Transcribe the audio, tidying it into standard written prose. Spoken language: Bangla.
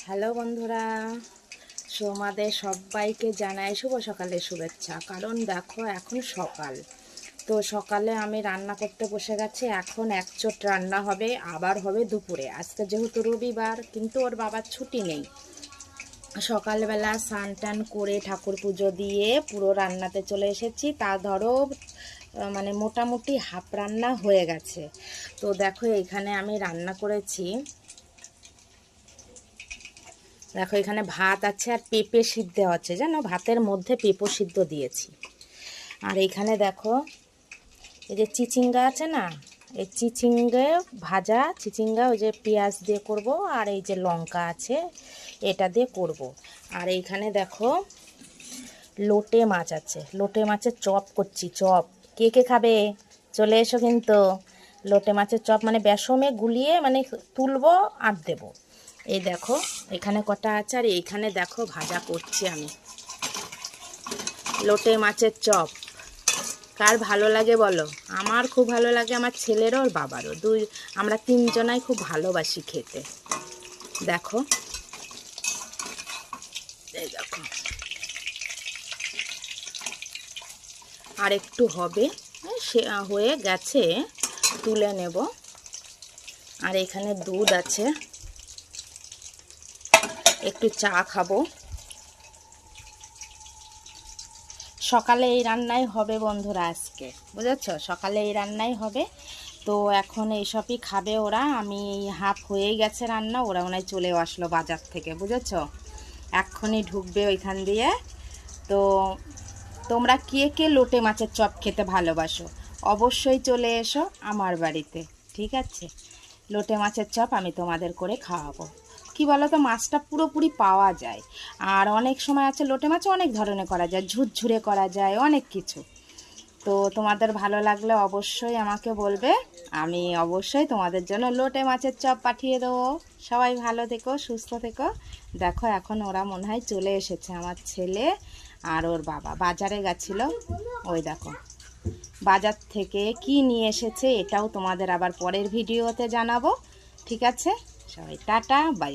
হ্যালো বন্ধুরা, তোমাদের সবাইকে জানাই শুভ সকালের শুভেচ্ছা। কারণ দেখো এখন সকাল, তো সকালে আমি রান্না করতে বসে গেছি। এখন একচোট রান্না হবে, আবার হবে দুপুরে। আজকে যেহেতু রবিবার, কিন্তু ওর বাবার ছুটি নেই। সকালবেলা স্নান টান করে ঠাকুর পুজো দিয়ে পুরো রান্নাতে চলে এসেছি। তা ধরো মানে মোটামুটি হাফ রান্না হয়ে গেছে। তো দেখো এখানে আমি রান্না করেছি, দেখো এখানে ভাত আছে আর পেঁপে সিদ্ধ আছে, জানো, ভাতের মধ্যে পেঁপে সিদ্ধ দিয়েছি। আর এইখানে দেখো এই যে চিচিঙ্গা আছে না, এই চিচিঙ্গে ভাজা, চিচিঙ্গা ওই যে পেঁয়াজ দিয়ে করব, আর এই যে লঙ্কা আছে এটা দিয়ে করব। আর এইখানে দেখো লোটে মাছ আছে, লোটে মাছের চপ করছি। চপ কে কে খাবে চলে এসো কিন্তু। লোটে মাছের চপ মানে বেসমে গুলিয়ে মানে তুলবো আর দেবো। এই দেখো এখানে কটা আছে, আর এইখানে দেখো ভাজা করছি আমি লোটে মাছের চপ। কার ভালো লাগে বলো? আমার খুব ভালো লাগে, আমার ছেলেরও আর বাবারও, আমরা তিনজনাই খুব ভালোবাসি খেতে। দেখো এই দেখো, আর একটু হবে, সে হয়ে গেছে, তুলে নেব। আর এখানে দুধ আছে, একটু চা খাবো। সকালে এই রান্নাই হবে বন্ধুরা, আজকে বুঝেছ, সকালে এই রান্নাই হবে। তো এখন এইসবই খাবে ওরা। আমি হাফ হয়েই গেছে রান্না, ওরা মনে হয় চলেও আসলো বাজার থেকে, বুঝেছ, এক্ষুনি ঢুকবে ওইখান দিয়ে। তো তোমরা কে কে লোটে মাছের চপ খেতে ভালোবাসো অবশ্যই চলে এসো আমার বাড়িতে, ঠিক আছে? লোটে মাছের চপ আমি তোমাদের করে খাওয়াবো। কি বলো তো, মাছটা পুরোপুরি পাওয়া যায়। আর অনেক সময় আছে লোটে মাছ অনেক ধরনের করা যায়, ঝুরঝুরে করা যায়, অনেক কিছু। তো তোমাদের ভালো লাগলে অবশ্যই আমাকে বলবে, আমি অবশ্যই তোমাদের জন্য লোটে মাছের চপ পাঠিয়ে দেবো। সবাই ভালো থেকো, সুস্থ থেকো। দেখো এখন ওরা মনে হয় চলে এসেছে, আমার ছেলে আর ওর বাবা বাজারে গেছিলো। ওই দেখো বাজার থেকে কি নিয়ে এসেছে এটাও তোমাদের আবার পরের ভিডিওতে জানাবো, ঠিক আছে? সবাই টাটা, বাই।